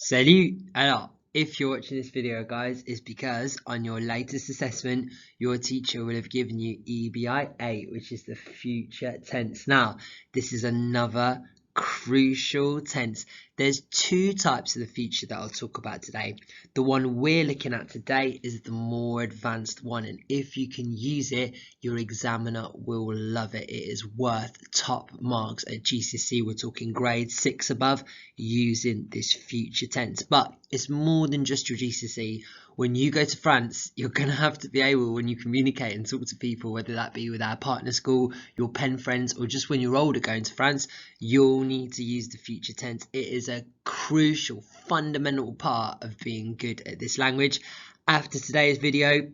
Salut! Alors, if you're watching this video, guys, it's because on your latest assessment, your teacher will have given you EBI8, which is the future tense. Now, this is another crucial tense. There's two types of the future that I'll talk about today. The one we're looking at today is the more advanced one, and if you can use it, your examiner will love it. It is worth top marks at GCSE. We're talking grade 6 above using this future tense, but it's more than just your GCSE. When you go to France, you're going to have to be able, when you communicate and talk to people, whether that be with our partner school, your pen friends, or just when you're older going to France, you'll need to use the future tense. It is a crucial, fundamental part of being good at this language. After today's video,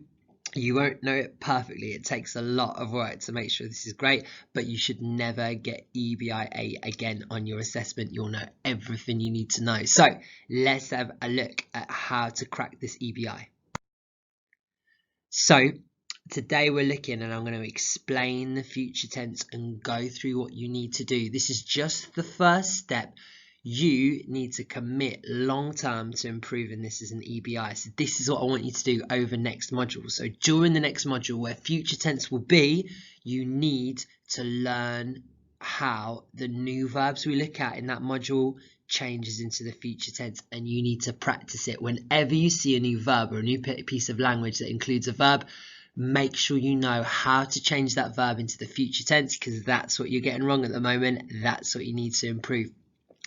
you won't know it perfectly. It takes a lot of work to make sure this is great, but you should never get EBI8 again on your assessment. You'll know everything you need to know. So let's have a look at how to crack this EBI. So today we're looking, and I'm going to explain the future tense and go through what you need to do. This is just the first step. You need to commit long term to improving this as an EBI. So this is what I want you to do over next module. So during the next module where future tense will be, you need to learn how the new verbs we look at in that module changes into the future tense, and you need to practice it. Whenever you see a new verb or a new piece of language that includes a verb, make sure you know how to change that verb into the future tense, because that's what you're getting wrong at the moment. That's what you need to improve.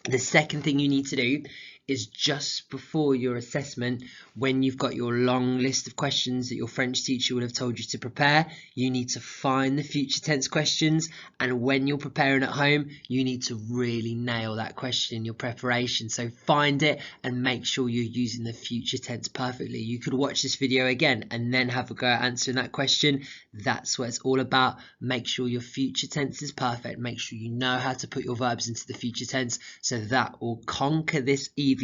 The second thing you need to do is just before your assessment, when you've got your long list of questions that your French teacher would have told you to prepare, you need to find the future tense questions, and when you're preparing at home, you need to really nail that question in your preparation. So find it and make sure you're using the future tense perfectly. You could watch this video again and then have a go at answering that question. That's what it's all about. Make sure your future tense is perfect. Make sure you know how to put your verbs into the future tense, so that will conquer this EBI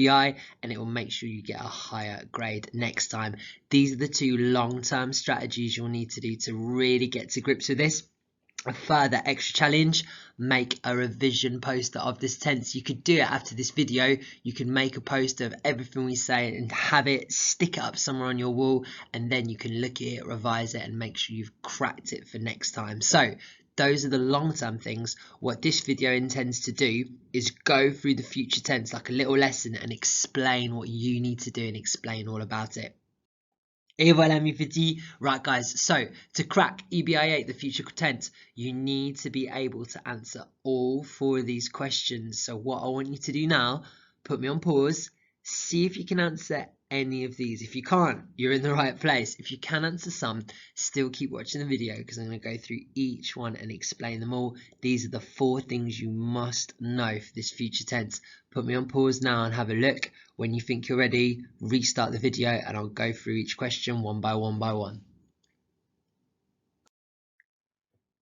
and it will make sure you get a higher grade next time. These are the two long-term strategies you'll need to do to really get to grips with this. A further extra challenge: make a revision poster of this tense. You could do it after this video. You can make a poster of everything we say and have it, stick it up somewhere on your wall, and then you can look at it, revise it, and make sure you've cracked it for next time. So those are the long-term things. What this video intends to do is go through the future tense like a little lesson and explain what you need to do and explain all about it. Et voilà mes petits. Right guys, so to crack EBI8, the future tense, you need to be able to answer all 4 of these questions. So what I want you to do now, put me on pause, see if you can answer any of these. If you can't, you're in the right place. If you can answer some, still keep watching the video, because I'm going to go through each one and explain them all. These are the 4 things you must know for this future tense. Put me on pause now and have a look. When you think you're ready, restart the video and I'll go through each question one by one.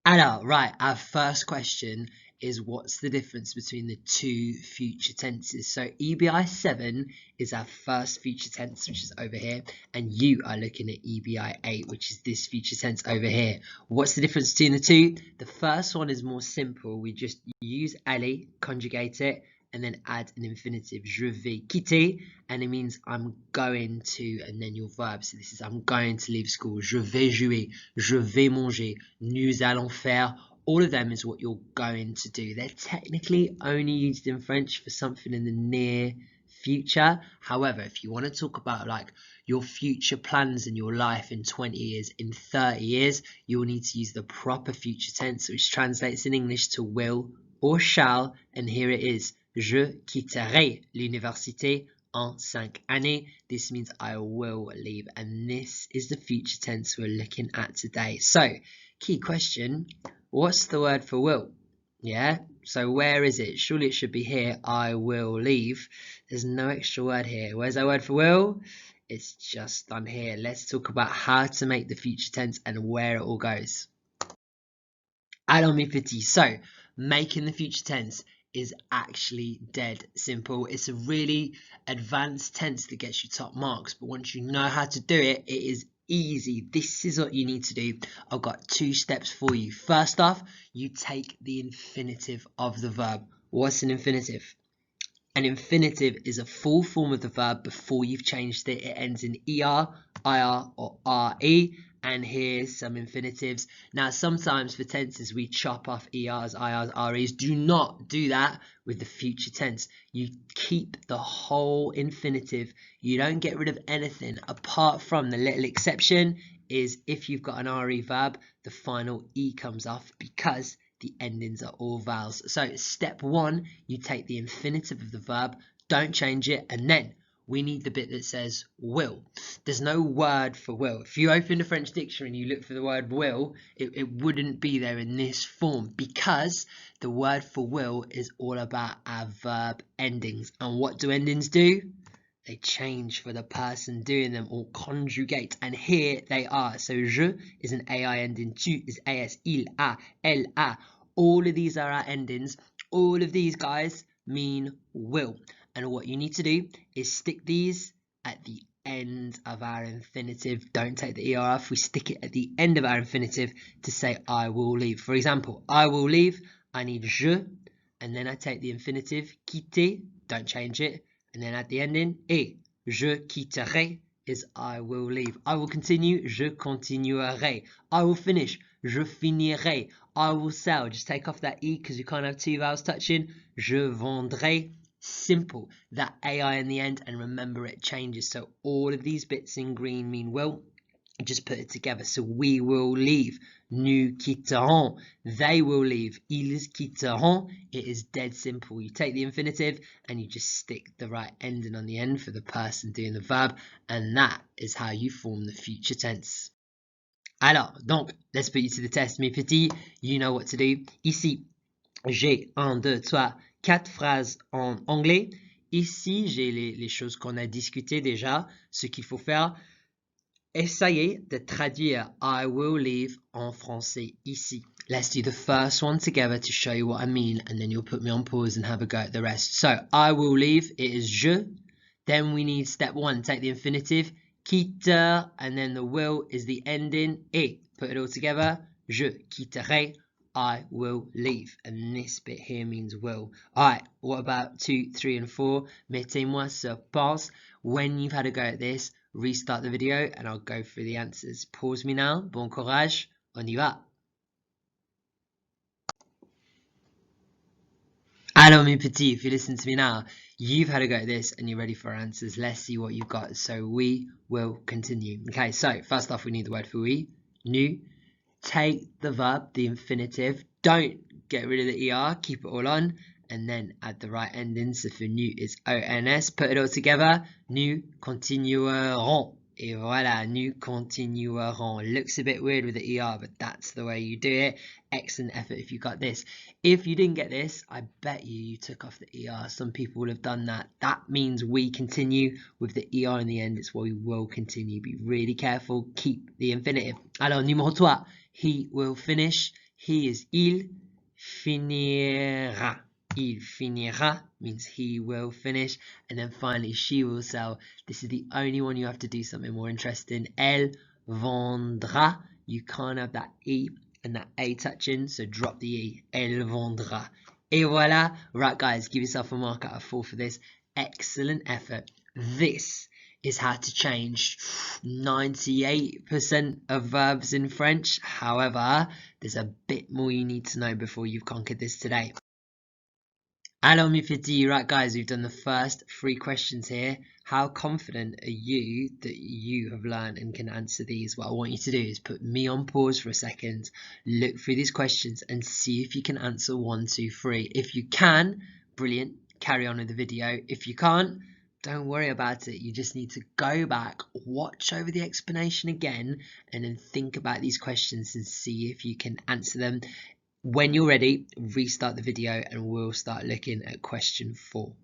Alors, right, our first question is, what's the difference between the 2 future tenses? So EBI7 is our first future tense, which is over here, and you are looking at EBI8, which is this future tense over here. What's the difference between the 2? The first one is more simple. We just use aller, conjugate it, and then add an infinitive. Je vais quitter, and it means I'm going to, and then your verb. So this is I'm going to leave school. Je vais jouer, je vais manger, nous allons faire. All of them is what you're going to do. They're technically only used in French for something in the near future. However, if you want to talk about like your future plans in your life in 20 years, in 30 years, you'll need to use the proper future tense, which translates in English to will or shall, and here it is. Je quitterai l'université en 5 années. This means I will leave, and this is the future tense we're looking at today. So, key question, what's the word for will? Yeah, so where is it? Surely it should be here, I will leave. There's no extra word here. Where's our word for will? It's just on here. Let's talk about how to make the future tense and where it all goes. Alors mes petits, so making the future tense is actually dead simple. It's a really advanced tense that gets you top marks, but once you know how to do it, it is easy. This is what you need to do. I've got 2 steps for you. First off, you take the infinitive of the verb. What's an infinitive? An infinitive is a full form of the verb before you've changed it. It ends in ER, IR, or RE. And here's some infinitives. Now, sometimes for tenses, we chop off ERs, IRs, REs. Do not do that with the future tense. You keep the whole infinitive. You don't get rid of anything apart from the little exception is if you've got an RE verb, the final E comes off because the endings are all vowels. So step one, you take the infinitive of the verb, don't change it, and then we need the bit that says will. There's no word for will. If you open the French dictionary and you look for the word will, it wouldn't be there in this form because the word for will is all about our verb endings. And what do endings do? They change for the person doing them or conjugate. And here they are. So je is an AI ending. Tu is AS, il, a, elle, a. All of these are our endings. All of these guys mean will. And what you need to do is stick these at the end of our infinitive. Don't take the ER off. We stick it at the end of our infinitive to say I will leave. For example, I will leave. I need je. And then I take the infinitive quitter. Don't change it. And then at the ending, et. Je quitterai is I will leave. I will continue. Je continuerai. I will finish. Je finirai. I will sell. Just take off that E because you can't have two vowels touching. Je vendrai. Simple. That AI in the end, and remember it changes. So all of these bits in green mean will. Just put it together. So we will leave. Nous quitterons. They will leave. Ils quitteront. It is dead simple. You take the infinitive and you just stick the right ending on the end for the person doing the verb. And that is how you form the future tense. Alors, donc, let's put you to the test, mes petits. You know what to do. Ici, j'ai 1, 2, 3, 4 phrases en anglais. Ici, j'ai les choses qu'on a discutées déjà. Ce qu'il faut faire, essayez de traduire I will leave en français ici. Let's do the first one together to show you what I mean, and then you'll put me on pause and have a go at the rest. So, I will leave, it is je. Then we need step one, take the infinitive, quitte, and then the will is the ending, et. Put it all together, je quitterai, I will leave. And this bit here means will. Alright, what about 2, 3, and 4? Mettez-moi sur pause. When you've had a go at this, restart the video and I'll go through the answers. Pause me now. Bon courage. On y va. Alors mes petits, if you listen to me now, you've had a go at this and you're ready for answers. Let's see what you've got. So we will continue. Okay, so first off we need the word for we. Nous. Take the verb, the infinitive. Don't get rid of the ER. Keep it all on. And then add the right ending. So for nous is ONS. Put it all together. Nous continuerons. Et voilà, nous continuerons. Looks a bit weird with the ER, but that's the way you do it. Excellent effort if you got this. If you didn't get this, I bet you took off the ER. Some people will have done that. That means we continue with the ER in the end. It's what we will continue. Be really careful. Keep the infinitive. Alors, numéro 3. He will finish. He is il finira. Il finira means he will finish. And then finally, she will sell. This is the only one you have to do something more interesting. Elle vendra. You can't have that E and that A touching, so drop the E. Elle vendra. Et voilà. Right, guys, give yourself a mark out of 4 for this. Excellent effort. This is how to change 98% of verbs in French. However, there's a bit more you need to know before you've conquered this today. Alors mes petits, right guys, we've done the first 3 questions here. How confident are you that you have learned and can answer these? What I want you to do is put me on pause for a second, look through these questions and see if you can answer 1, 2, 3. If you can, brilliant, carry on with the video. If you can't, don't worry about it. You just need to go back, watch over the explanation again, and then think about these questions and see if you can answer them. When you're ready, restart the video and we'll start looking at question 4.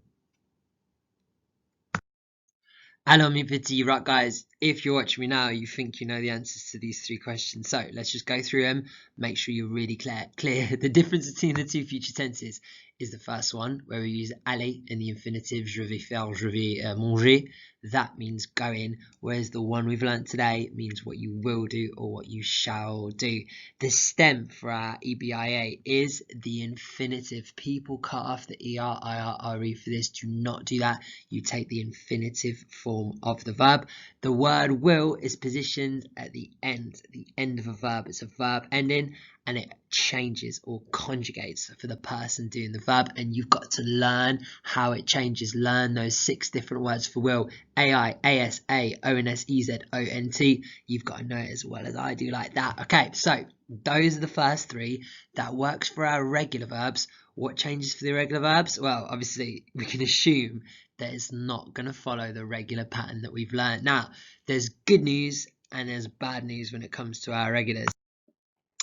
Alors mes petits, right guys, if you're watching me now, you think you know the answers to these 3 questions. So let's just go through them, make sure you're really clear. The difference between the 2 future tenses is the first one, where we use aller in the infinitive, je vais faire, je vais manger. That means going, whereas the one we've learnt today means what you will do or what you shall do. The stem for our EBI8 is the infinitive. People cut off the ER, IR, RE for this. Do not do that. You take the infinitive form of the verb. The word will is positioned at the end of a verb. It's a verb ending, and it changes or conjugates for the person doing the verb, and you've got to learn how it changes. Learn those 6 different words for will: AI, ASA, ONS, EZ, ONT. You've got to know it as well as I do, like that. Okay, so those are the first 3. That works for our regular verbs. What changes for the irregular verbs? Well, obviously we can assume that it's not going to follow the regular pattern that we've learned. Now, there's good news and there's bad news when it comes to our regulars.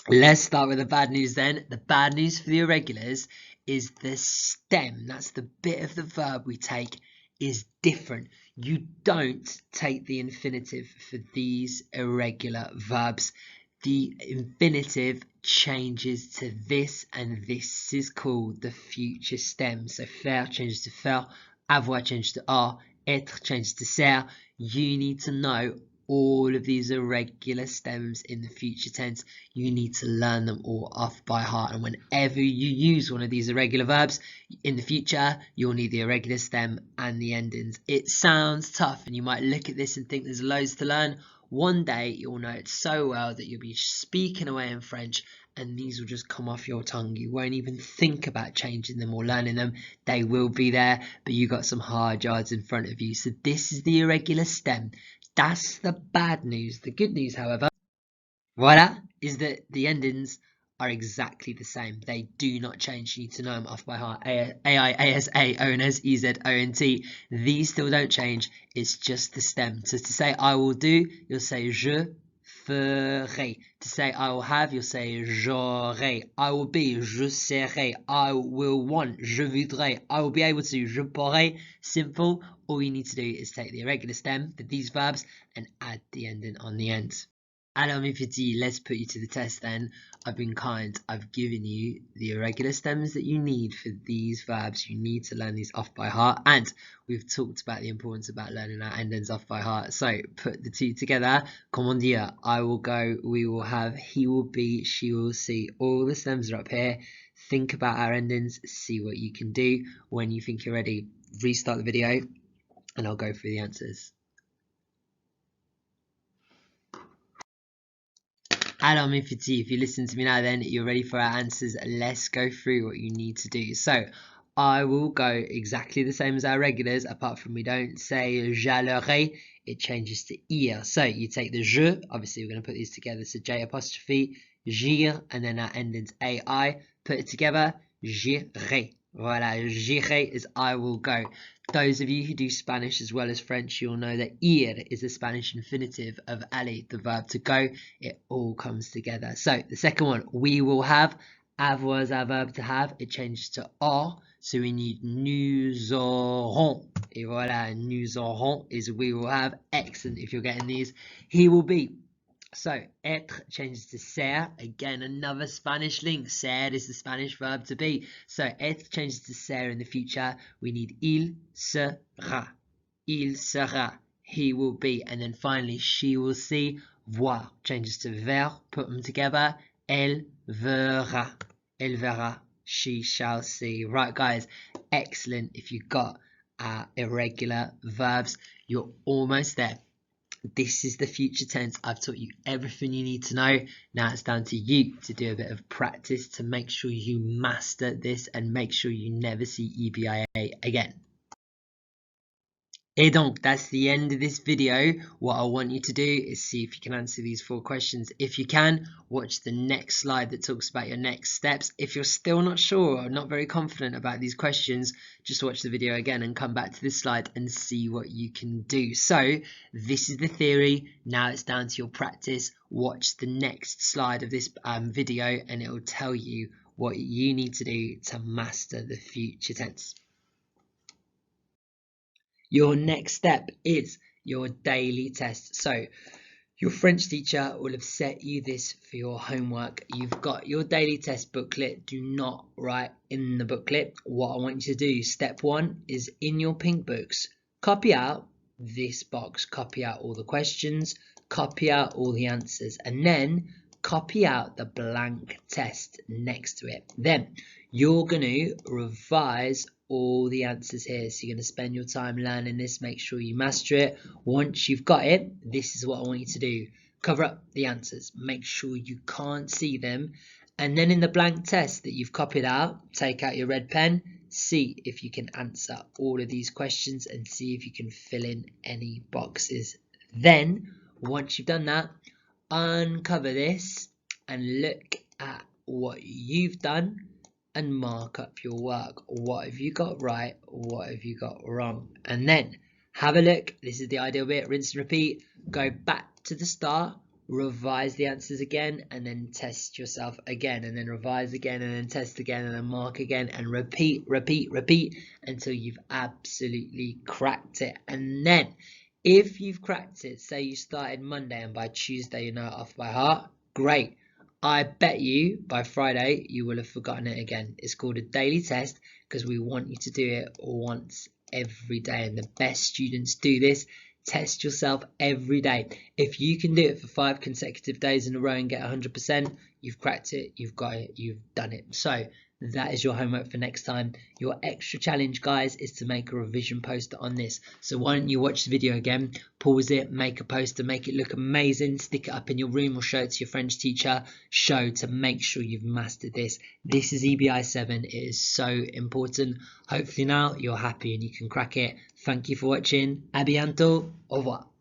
Let's start with the bad news then. The bad news for the irregulars is the stem. That's the bit of the verb we take is different. You don't take the infinitive for these irregular verbs. The infinitive changes to this, and this is called the future stem. So faire changes to faire, avoir changes to are, être changes to ser. You need to know all of these irregular stems in the future tense. You need to learn them all off by heart, and whenever you use one of these irregular verbs in the future, you'll need the irregular stem and the endings. It sounds tough, and you might look at this and think there's loads to learn. One day you'll know it so well that you'll be speaking away in French and these will just come off your tongue. You won't even think about changing them or learning them. They will be there, but you got some hard yards in front of you. So this is the irregular stem. That's the bad news. The good news, however, voila, is that the endings are exactly the same. They do not change. You need to know them off by heart. AI, ASA, ONS, EZ, ONT. These still don't change. It's just the stem. So to say I will do, you'll say je ferai. To say I will have, you'll say j'aurai. I will be, je serai. I will want, je voudrais. I will be able to, je pourrai. Simple. All you need to do is take the irregular stem for these verbs and add the ending on the end. Alors mes petits, let's put you to the test then. I've been kind. I've given you the irregular stems that you need for these verbs. You need to learn these off by heart. And we've talked about the importance about learning our endings off by heart. So put the two together. Comment dire? I will go, we will have, he will be, she will see. All the stems are up here. Think about our endings. See what you can do. When you think you're ready, restart the video and I'll go through the answers. Alors mes petits, if you listen to me now then, you're ready for our answers. Let's go through what you need to do. So, I will go exactly the same as our regulars, apart from we don't say j'allerai, it changes to ir. So, you take the je, obviously we're going to put these together, so J apostrophe, jire, and then our endings AI, put it together, j'irai. Voilà, j'irai is I will go. Those of you who do Spanish as well as French, you'll know that ir is the Spanish infinitive of aller, the verb to go. It all comes together. So the second one, we will have. Avoir is our verb to have. It changes to are. So we need nous aurons. Et voilà, nous aurons is we will have. Excellent if you're getting these. He will be. So, être changes to ser. Again, another Spanish link. Ser is the Spanish verb to be. So, être changes to ser in the future. We need il sera. Il sera. He will be. And then finally, she will see. Voir changes to ver. Put them together. Elle verra. Elle verra. She shall see. Right, guys. Excellent. If you got irregular verbs, you're almost there. This is the future tense. I've taught you everything you need to know. Now it's down to you to do a bit of practice to make sure you master this and make sure you never see EBI8 again. Et donc, that's the end of this video. What I want you to do is see if you can answer these 4 questions. If you can, watch the next slide that talks about your next steps. If you're still not sure or not very confident about these questions, just watch the video again and come back to this slide and see what you can do. So, this is the theory. Now it's down to your practice. Watch the next slide of this video and it will tell you what you need to do to master the future tense. Your next step is your daily test. So Your French teacher will have set you this for your homework. You've got your daily test booklet. Do not write in the booklet. What I want you to do, step 1, is in your pink books, copy out this box, copy out all the questions, copy out all the answers, and then copy out the blank test next to it. Then you're going to revise all the answers here. So you're going to spend your time learning this, make sure you master it. Once you've got it, this is what I want you to do. Cover up the answers, make sure you can't see them, and then in the blank test that you've copied out, take out your red pen, see if you can answer all of these questions and see if you can fill in any boxes. Then once you've done that, uncover this and look at what you've done and mark up your work. What have you got right? What have you got wrong? And then have a look. This is the ideal bit. Rinse and repeat. Go back to the start, revise the answers again, and then test yourself again, and then revise again, and then test again, and then mark again, and repeat until you've absolutely cracked it. And then if you've cracked it, say you started Monday and by Tuesday you know it off by heart, great. I bet you by Friday you will have forgotten it again. It's called a daily test because we want you to do it once every day, and the best students do this. Test yourself every day. If you can do it for 5 consecutive days in a row and get 100%, you've cracked it, you've got it, you've done it. So that is your homework for next time. Your extra challenge, guys, is to make a revision poster on this. So why don't you watch the video again, pause it, make a poster, make it look amazing, stick it up in your room or show it to your French teacher, show to make sure you've mastered this. This is EBI7. It is so important. Hopefully now you're happy and you can crack it. Thank you for watching. À bientôt. Au revoir.